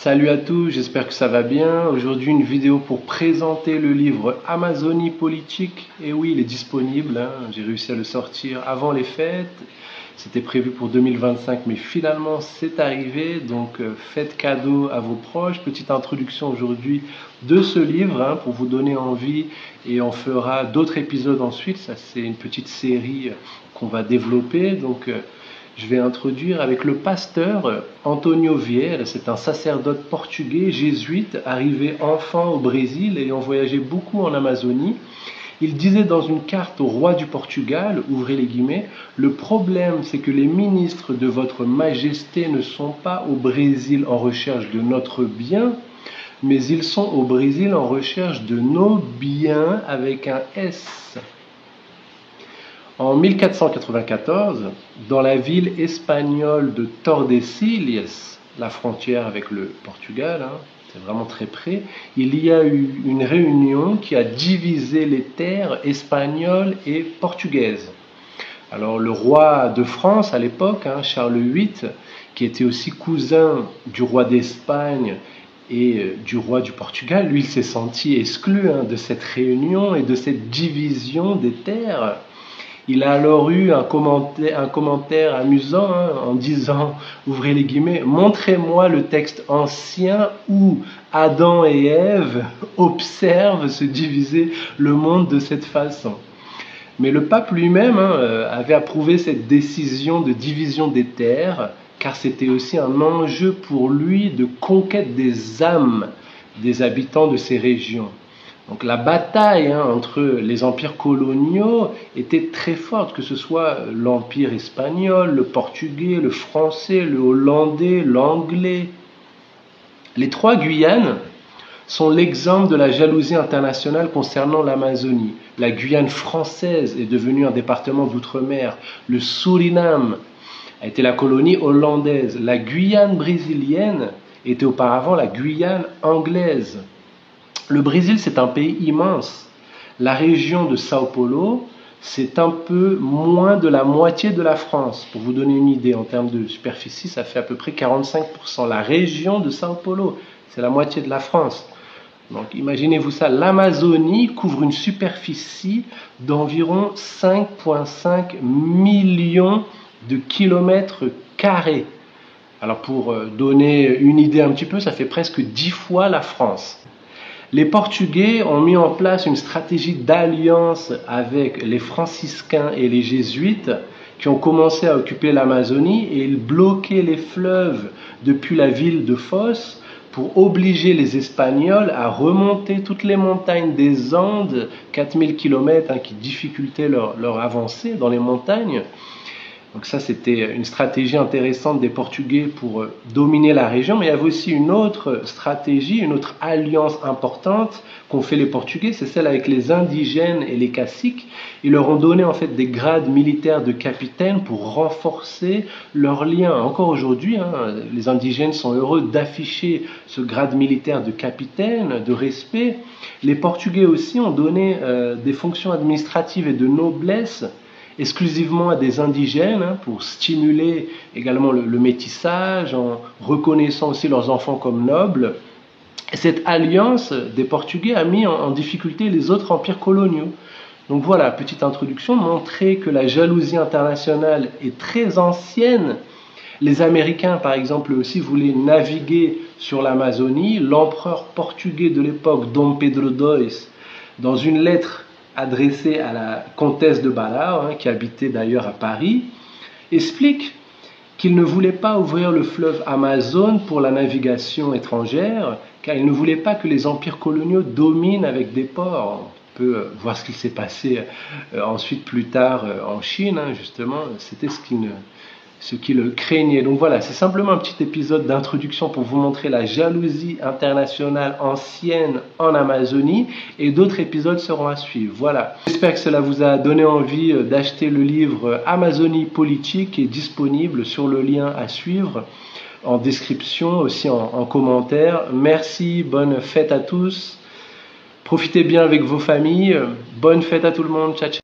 Salut à tous, j'espère que ça va bien. Aujourd'hui, une vidéo pour présenter le livre Amazonie politique. Et oui, il est disponible, hein. J'ai réussi à le sortir avant les fêtes. C'était prévu pour 2025, mais finalement, c'est arrivé. Donc, faites cadeau à vos proches. Petite introduction aujourd'hui de ce livre, hein, pour vous donner envie. Et on fera d'autres épisodes ensuite. Ça, c'est une petite série qu'on va développer. Donc, je vais introduire avec le pasteur Antonio Vieira. C'est un sacerdote portugais, jésuite, arrivé enfant au Brésil, ayant voyagé beaucoup en Amazonie. Il disait dans une carte au roi du Portugal, ouvrez les guillemets, le problème c'est que les ministres de votre majesté ne sont pas au Brésil en recherche de notre bien, mais ils sont au Brésil en recherche de nos biens avec un S. En 1494, dans la ville espagnole de Tordesillas, la frontière avec le Portugal, hein, c'est vraiment très près, il y a eu une réunion qui a divisé les terres espagnoles et portugaises. Alors le roi de France à l'époque, hein, Charles VIII, qui était aussi cousin du roi d'Espagne et du roi du Portugal, lui il s'est senti exclu, hein, de cette réunion et de cette division des terres. Il a alors eu un commentaire amusant, hein, en disant, ouvrez les guillemets, montrez-moi le texte ancien où Adam et Ève observent se diviser le monde de cette façon. Mais le pape lui-même, hein, avait approuvé cette décision de division des terres, car c'était aussi un enjeu pour lui de conquête des âmes des habitants de ces régions. Donc la bataille, hein, entre les empires coloniaux était très forte, que ce soit l'empire espagnol, le portugais, le français, le hollandais, l'anglais. Les trois Guyanes sont l'exemple de la jalousie internationale concernant l'Amazonie. La Guyane française est devenue un département d'outre-mer. Le Suriname a été la colonie hollandaise. La Guyane brésilienne était auparavant la Guyane anglaise. Le Brésil, c'est un pays immense. La région de Sao Paulo, c'est un peu moins de la moitié de la France. Pour vous donner une idée, en termes de superficie, ça fait à peu près 45%. La région de Sao Paulo, c'est la moitié de la France. Donc imaginez-vous ça, l'Amazonie couvre une superficie d'environ 5,5 millions de kilomètres carrés. Alors pour donner une idée un petit peu, ça fait presque 10 fois la France. Les Portugais ont mis en place une stratégie d'alliance avec les franciscains et les jésuites qui ont commencé à occuper l'Amazonie et ils bloquaient les fleuves depuis la ville de Foz pour obliger les Espagnols à remonter toutes les montagnes des Andes, 4000 km, hein, qui dificultaient leur avancée dans les montagnes. Donc ça, c'était une stratégie intéressante des Portugais pour dominer la région. Mais il y avait aussi une autre stratégie, une autre alliance importante qu'ont fait les Portugais, c'est celle avec les indigènes et les caciques. Ils leur ont donné en fait des grades militaires de capitaine pour renforcer leurs liens. Encore aujourd'hui, hein, les indigènes sont heureux d'afficher ce grade militaire de capitaine, de respect. Les Portugais aussi ont donné des fonctions administratives et de noblesse exclusivement à des indigènes, hein, pour stimuler également le métissage, en reconnaissant aussi leurs enfants comme nobles. Et cette alliance des Portugais a mis en difficulté les autres empires coloniaux. Donc voilà, petite introduction, montrer que la jalousie internationale est très ancienne. Les Américains, par exemple, aussi voulaient naviguer sur l'Amazonie. L'empereur portugais de l'époque, Dom Pedro II, dans une lettre adressé à la comtesse de Balao, hein, qui habitait d'ailleurs à Paris, explique qu'il ne voulait pas ouvrir le fleuve Amazone pour la navigation étrangère, car il ne voulait pas que les empires coloniaux dominent avec des ports. On peut voir ce qui s'est passé ensuite plus tard en Chine, hein, justement, c'était ce qu'il craignait. Donc voilà, c'est simplement un petit épisode d'introduction pour vous montrer la jalousie internationale ancienne en Amazonie, et d'autres épisodes seront à suivre. Voilà, j'espère que cela vous a donné envie d'acheter le livre Amazonie politique, qui est disponible sur le lien à suivre en description, aussi en commentaire. Merci, bonne fête à tous, profitez bien avec vos familles, bonne fête à tout le monde, ciao ciao.